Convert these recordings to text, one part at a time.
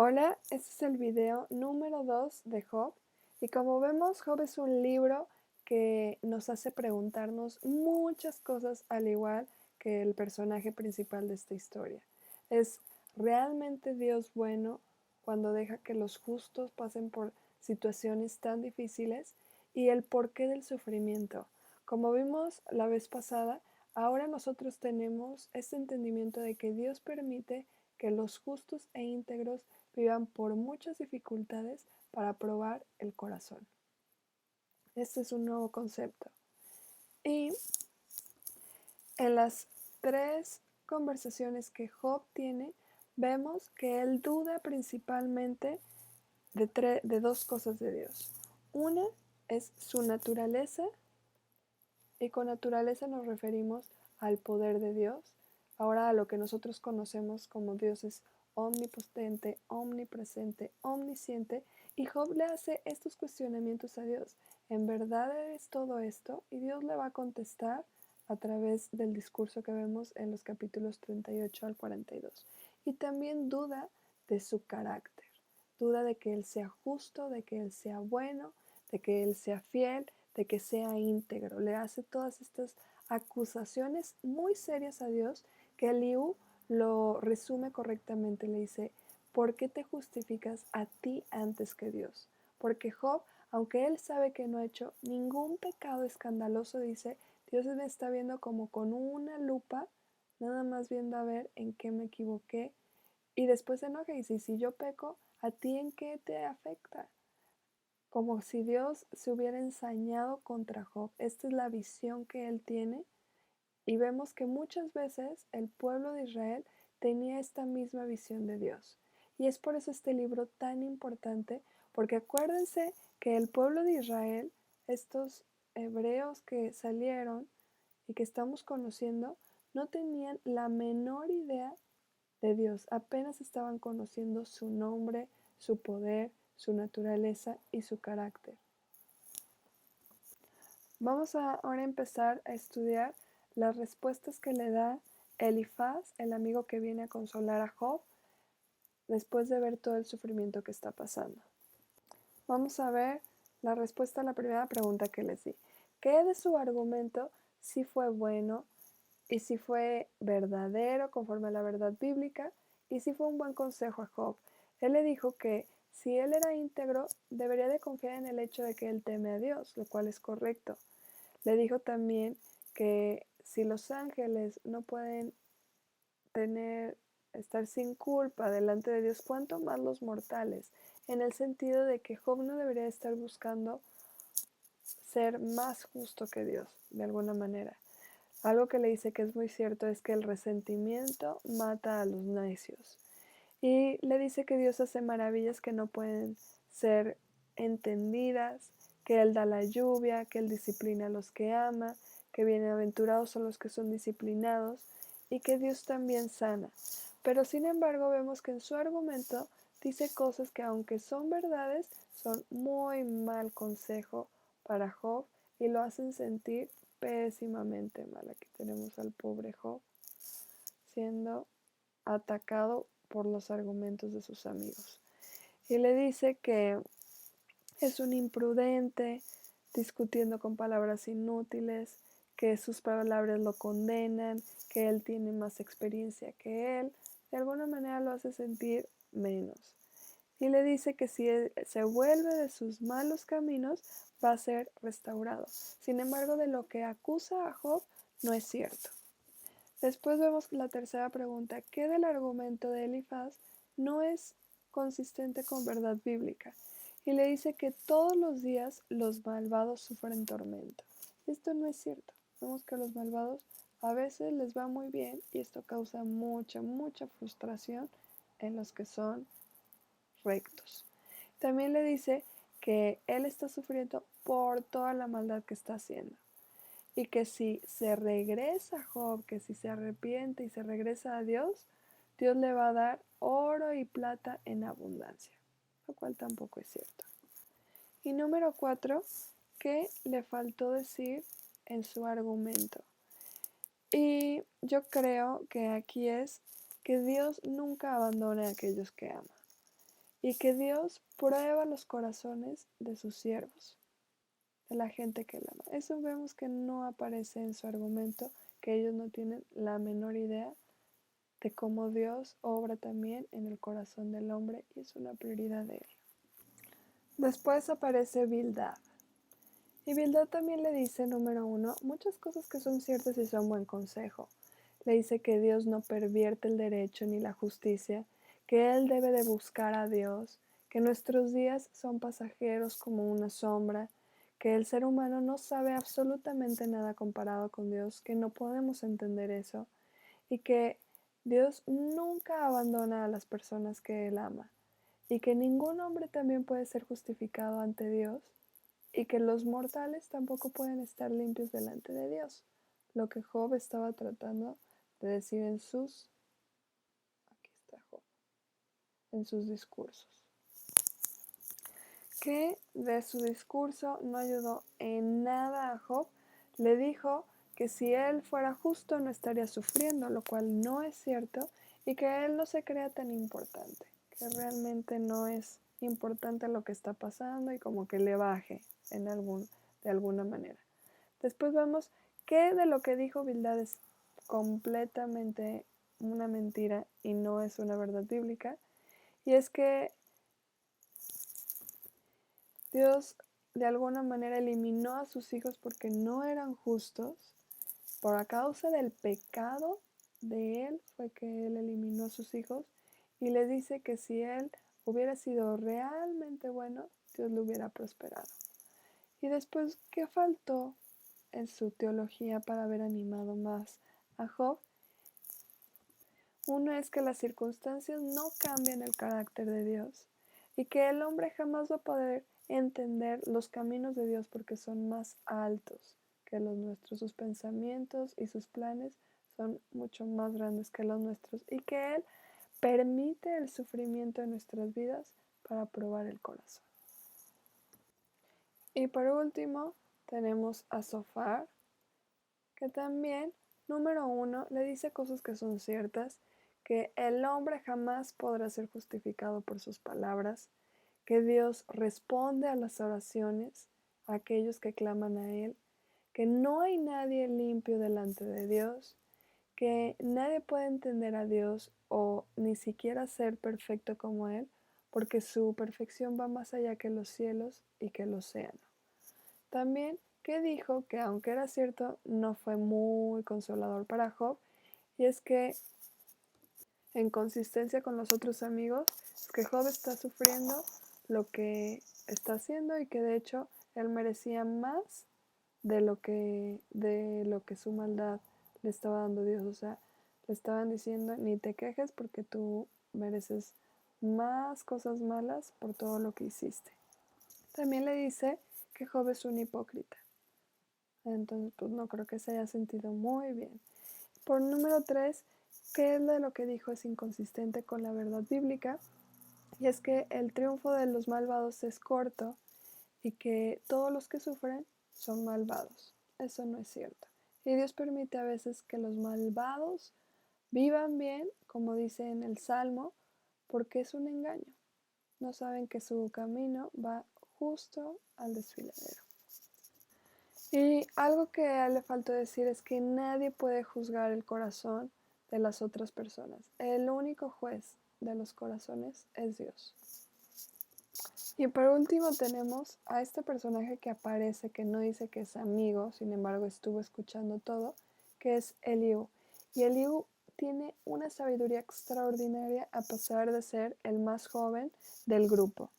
Hola, este es el video número 2 de Job y como vemos, Job es un libro que nos hace preguntarnos muchas cosas al igual que el personaje principal de esta historia. ¿Es realmente Dios bueno cuando deja que los justos pasen por situaciones tan difíciles? Y el porqué del sufrimiento. Como vimos la vez pasada, ahora nosotros tenemos este entendimiento de que Dios permite que los justos e íntegros vivan por muchas dificultades para probar el corazón. Este es un nuevo concepto. Y en las tres conversaciones que Job tiene, vemos que él duda principalmente de dos cosas de Dios. Una es su naturaleza, y con naturaleza nos referimos al poder de Dios, ahora a lo que nosotros conocemos como Dios es omnipotente, omnipresente, omnisciente, y Job le hace estos cuestionamientos a Dios. ¿En verdad eres todo esto? Y Dios le va a contestar a través del discurso que vemos en los capítulos 38 al 42. Y también duda de su carácter, duda de que Él sea justo, de que Él sea bueno, de que Él sea fiel, de que sea íntegro. Le hace todas estas acusaciones muy serias a Dios que Eliú lo resume correctamente. Le dice, ¿por qué te justificas a ti antes que Dios? Porque Job, aunque él sabe que no ha hecho ningún pecado escandaloso, dice, Dios me está viendo como con una lupa, nada más viendo a ver en qué me equivoqué. Y después se enoja y dice, si yo peco, ¿a ti en qué te afecta? Como si Dios se hubiera ensañado contra Job. Esta es la visión que él tiene y vemos que muchas veces el pueblo de Israel tenía esta misma visión de Dios. Y es por eso este libro tan importante, porque acuérdense que el pueblo de Israel, estos hebreos que salieron y que estamos conociendo, no tenían la menor idea de Dios, apenas estaban conociendo su nombre, su poder, su naturaleza y su carácter. Vamos a ahora empezar a estudiar las respuestas que le da Elifaz, el amigo que viene a consolar a Job, después de ver todo el sufrimiento que está pasando. Vamos a ver la respuesta a la primera pregunta que les di. ¿Qué de su argumento si fue bueno y si fue verdadero conforme a la verdad bíblica y si fue un buen consejo a Job? Él le dijo que si él era íntegro, debería de confiar en el hecho de que él teme a Dios, lo cual es correcto. Le dijo también que si los ángeles no pueden estar sin culpa delante de Dios, cuánto más los mortales, en el sentido de que Job no debería estar buscando ser más justo que Dios, de alguna manera. Algo que le dice que es muy cierto es que el resentimiento mata a los necios. Y le dice que Dios hace maravillas que no pueden ser entendidas, que Él da la lluvia, que Él disciplina a los que ama, que bienaventurados son los que son disciplinados y que Dios también sana. Pero sin embargo vemos que en su argumento dice cosas que aunque son verdades, son muy mal consejo para Job y lo hacen sentir pésimamente mal. Aquí tenemos al pobre Job siendo atacado por los argumentos de sus amigos. Y le dice que es un imprudente, discutiendo con palabras inútiles, que sus palabras lo condenan, que él tiene más experiencia que él. De alguna manera lo hace sentir menos. Y le dice que si él se vuelve de sus malos caminos, va a ser restaurado. Sin embargo, de lo que acusa a Job no es cierto. Después vemos la tercera pregunta, ¿qué del argumento de Elifaz no es consistente con verdad bíblica? Y le dice que todos los días los malvados sufren tormento. Esto no es cierto. Vemos que a los malvados a veces les va muy bien y esto causa mucha frustración en los que son rectos. También le dice que él está sufriendo por toda la maldad que está haciendo. Y que si se regresa a Job, que si se arrepiente y se regresa a Dios, Dios le va a dar oro y plata en abundancia, lo cual tampoco es cierto. Y número 4, ¿qué le faltó decir en su argumento? Y yo creo que aquí es que Dios nunca abandona a aquellos que ama. y que Dios prueba los corazones de sus siervos, de la gente que él ama. Eso vemos que no aparece en su argumento, que ellos no tienen la menor idea de cómo Dios obra también en el corazón del hombre y es una prioridad de él. Después aparece Bildad. Y Bildad también le dice, número 1, muchas cosas que son ciertas y son buen consejo. Le dice que Dios no pervierte el derecho ni la justicia, que Él debe de buscar a Dios, que nuestros días son pasajeros como una sombra, que el ser humano no sabe absolutamente nada comparado con Dios, que no podemos entender eso, y que Dios nunca abandona a las personas que Él ama, y que ningún hombre también puede ser justificado ante Dios, y que los mortales tampoco pueden estar limpios delante de Dios, lo que Job estaba tratando de decir aquí está Job, en sus discursos. Que de su discurso no ayudó en nada a Job, le dijo que si él fuera justo no estaría sufriendo, lo cual no es cierto, y que él no se crea tan importante, que realmente no es importante lo que está pasando y como que le baje de alguna manera. Después vemos que de lo que dijo Bildad es completamente una mentira y no es una verdad bíblica, y es que Dios de alguna manera eliminó a sus hijos porque no eran justos. Por causa del pecado de él fue que él eliminó a sus hijos y les dice que si él hubiera sido realmente bueno, Dios lo hubiera prosperado. Y después, ¿qué faltó en su teología para haber animado más a Job? Uno es que las circunstancias no cambian el carácter de Dios y que el hombre jamás va a poder entender los caminos de Dios porque son más altos que los nuestros. Sus pensamientos y sus planes son mucho más grandes que los nuestros y que Él permite el sufrimiento en nuestras vidas para probar el corazón. Y por último tenemos a Sofar, que también, número 1, le dice cosas que son ciertas, que el hombre jamás podrá ser justificado por sus palabras, que Dios responde a las oraciones a aquellos que claman a Él, que no hay nadie limpio delante de Dios, que nadie puede entender a Dios o ni siquiera ser perfecto como Él, porque su perfección va más allá que los cielos y que el océano. También que dijo que aunque era cierto, no fue muy consolador para Job, y es que en consistencia con los otros amigos, es que Job está sufriendo lo que está haciendo y que de hecho él merecía más de lo que su maldad le estaba dando Dios. O sea, le estaban diciendo, ni te quejes porque tú mereces más cosas malas por todo lo que hiciste. También le dice que Job es un hipócrita. Entonces, pues no creo que se haya sentido muy bien. Por número 3, ¿qué es de lo que dijo es inconsistente con la verdad bíblica? Y es que el triunfo de los malvados es corto y que todos los que sufren son malvados. Eso no es cierto. Y Dios permite a veces que los malvados vivan bien, como dice en el Salmo, porque es un engaño. No saben que su camino va justo al desfiladero. Y algo que a él le faltó decir es que nadie puede juzgar el corazón de las otras personas. El único juez de los corazones es Dios. Y por último tenemos a este personaje que aparece, que no dice que es amigo, sin embargo estuvo escuchando todo, que es Eliú. Y Eliú tiene una sabiduría extraordinaria a pesar de ser el más joven del grupo.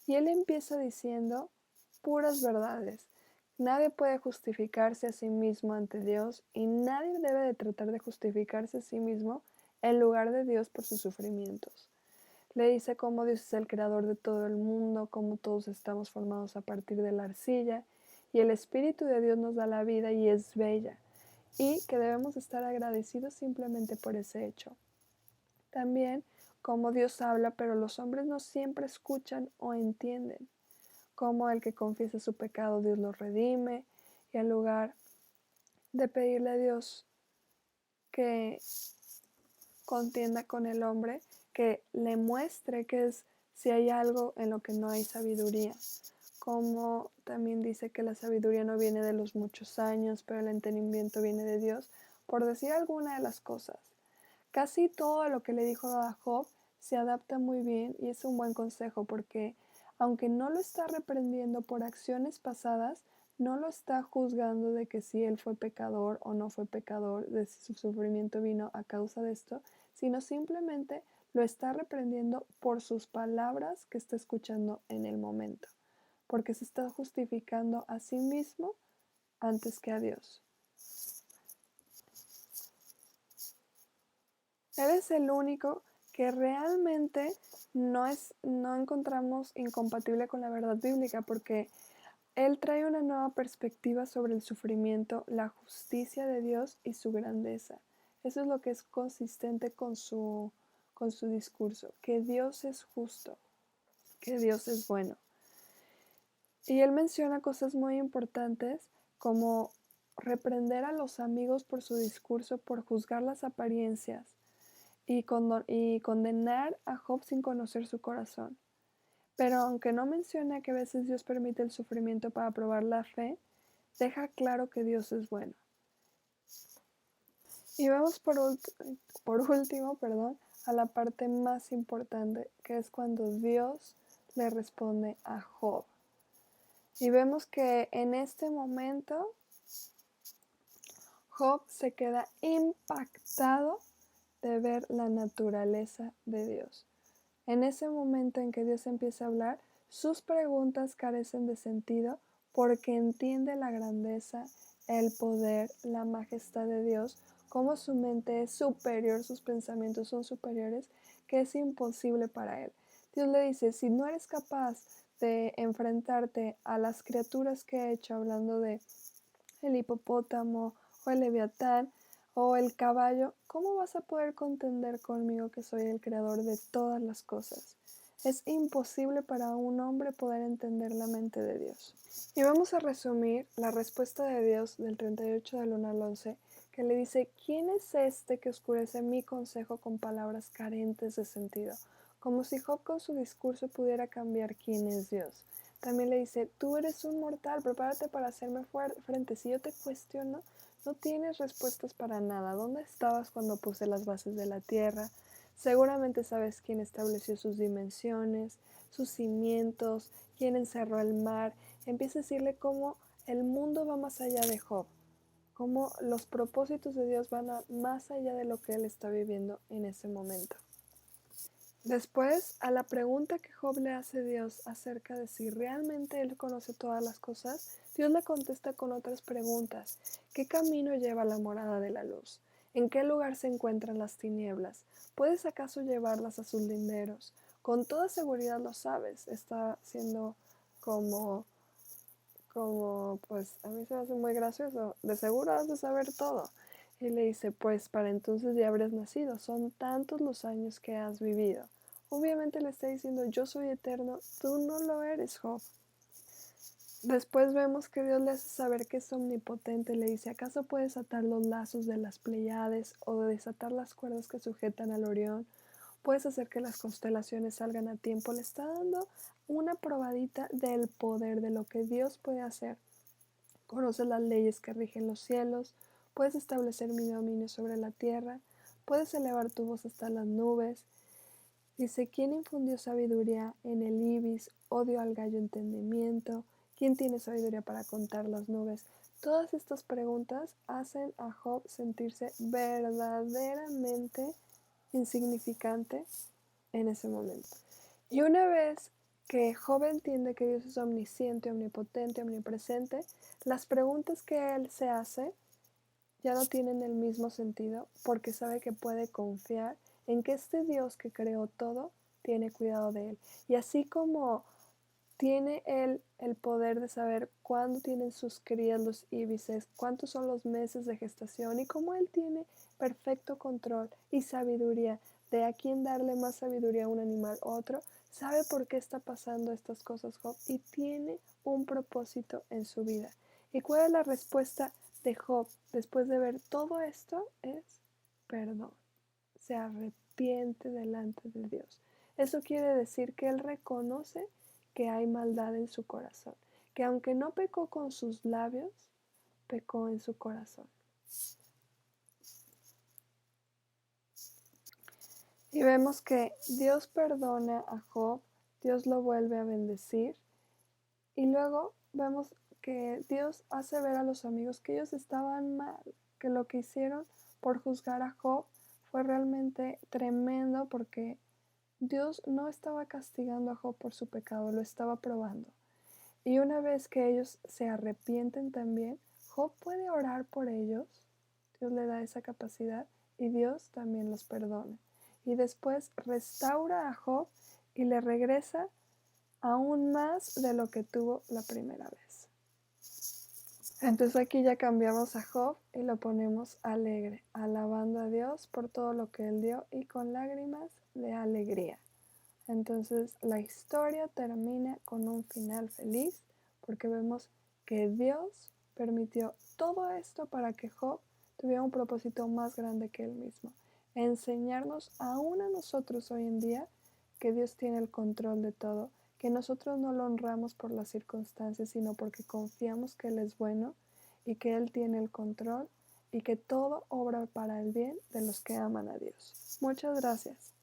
Y él empieza diciendo puras verdades. Nadie puede justificarse a sí mismo ante Dios y nadie debe de tratar de justificarse a sí mismo en lugar de Dios por sus sufrimientos. Le dice cómo Dios es el creador de todo el mundo, cómo todos estamos formados a partir de la arcilla y el Espíritu de Dios nos da la vida y es bella y que debemos estar agradecidos simplemente por ese hecho. También cómo Dios habla, pero los hombres no siempre escuchan o entienden. Como el que confiesa su pecado, Dios lo redime y en lugar de pedirle a Dios que contienda con el hombre, que le muestre que es si hay algo en lo que no hay sabiduría. Como también dice que la sabiduría no viene de los muchos años, pero el entendimiento viene de Dios, por decir alguna de las cosas. Casi todo lo que le dijo a Job se adapta muy bien y es un buen consejo porque aunque no lo está reprendiendo por acciones pasadas, no lo está juzgando de que si él fue pecador o no fue pecador, de si su sufrimiento vino a causa de esto, sino simplemente lo está reprendiendo por sus palabras que está escuchando en el momento, porque se está justificando a sí mismo antes que a Dios. Eres el único que realmente no encontramos incompatible con la verdad bíblica, porque él trae una nueva perspectiva sobre el sufrimiento, la justicia de Dios y su grandeza. Eso es lo que es consistente con su discurso, que Dios es justo, que Dios es bueno. Y él menciona cosas muy importantes como reprender a los amigos por su discurso, por juzgar las apariencias y condenar a Job sin conocer su corazón. Pero aunque no menciona que a veces Dios permite el sufrimiento para probar la fe, deja claro que Dios es bueno. Y vamos por último, a la parte más importante, que es cuando Dios le responde a Job. Y vemos que en este momento Job se queda impactado de ver la naturaleza de Dios. En ese momento en que Dios empieza a hablar, sus preguntas carecen de sentido porque entiende la grandeza, el poder, la majestad de Dios, cómo su mente es superior, sus pensamientos son superiores, que es imposible para él. Dios le dice, si no eres capaz de enfrentarte a las criaturas que he hecho, hablando de el hipopótamo o el leviatán o el caballo, ¿cómo vas a poder contender conmigo que soy el creador de todas las cosas? Es imposible para un hombre poder entender la mente de Dios. Y vamos a resumir la respuesta de Dios del 38 del 1 al 11, que le dice, ¿quién es este que oscurece mi consejo con palabras carentes de sentido? Como si Job con su discurso pudiera cambiar quién es Dios. También le dice, tú eres un mortal, prepárate para hacerme frente. Si yo te cuestiono, no tienes respuestas para nada. ¿Dónde estabas cuando puse las bases de la tierra? Seguramente sabes quién estableció sus dimensiones, sus cimientos, quién encerró el mar. Empieza a decirle cómo el mundo va más allá de Job, cómo los propósitos de Dios van más allá de lo que él está viviendo en ese momento. Después, a la pregunta que Job le hace a Dios acerca de si realmente él conoce todas las cosas, Dios le contesta con otras preguntas. ¿Qué camino lleva a la morada de la luz? ¿En qué lugar se encuentran las tinieblas? ¿Puedes acaso llevarlas a sus linderos? Con toda seguridad lo sabes. Está siendo como pues a mí se me hace muy gracioso. De seguro has de saber todo. Y le dice, pues para entonces ya habrás nacido, son tantos los años que has vivido. Obviamente le está diciendo, yo soy eterno, tú no lo eres, Job. Después vemos que Dios le hace saber que es omnipotente. Le dice, ¿acaso puedes atar los lazos de las Pleiades o desatar las cuerdas que sujetan al Orión? ¿Puedes hacer que las constelaciones salgan a tiempo? Le está dando una probadita del poder, de lo que Dios puede hacer. Conoces las leyes que rigen los cielos, puedes establecer mi dominio sobre la tierra, puedes elevar tu voz hasta las nubes. Dice, ¿quién infundió sabiduría en el ibis, odio al gallo entendimiento? ¿Quién tiene sabiduría para contar las nubes? Todas estas preguntas hacen a Job sentirse verdaderamente insignificante en ese momento. Y una vez que Job entiende que Dios es omnisciente, omnipotente, omnipresente, las preguntas que él se hace ya no tienen el mismo sentido porque sabe que puede confiar en que este Dios que creó todo tiene cuidado de él. Y así como tiene él el poder de saber cuándo tienen sus crías los íbices, cuántos son los meses de gestación y cómo él tiene perfecto control y sabiduría de a quién darle más sabiduría a un animal u otro, sabe por qué está pasando estas cosas Job y tiene un propósito en su vida. ¿Y cuál es la respuesta de Job después de ver todo esto? Es perdón. Se arrepiente delante de Dios. Eso quiere decir que él reconoce que hay maldad en su corazón, que aunque no pecó con sus labios, pecó en su corazón. Y vemos que Dios perdona a Job, Dios lo vuelve a bendecir y luego vemos que Dios hace ver a los amigos que ellos estaban mal, que lo que hicieron por juzgar a Job fue realmente tremendo porque Dios no estaba castigando a Job por su pecado, lo estaba probando. Y una vez que ellos se arrepienten también, Job puede orar por ellos, Dios le da esa capacidad y Dios también los perdona. Y después restaura a Job y le regresa aún más de lo que tuvo la primera vez. Entonces aquí ya cambiamos a Job y lo ponemos alegre, alabando a Dios por todo lo que él dio y con lágrimas de alegría. Entonces la historia termina con un final feliz porque vemos que Dios permitió todo esto para que Job tuviera un propósito más grande que él mismo. Enseñarnos aún a nosotros hoy en día que Dios tiene el control de todo, que nosotros no lo honramos por las circunstancias, sino porque confiamos que Él es bueno y que Él tiene el control y que todo obra para el bien de los que aman a Dios. Muchas gracias.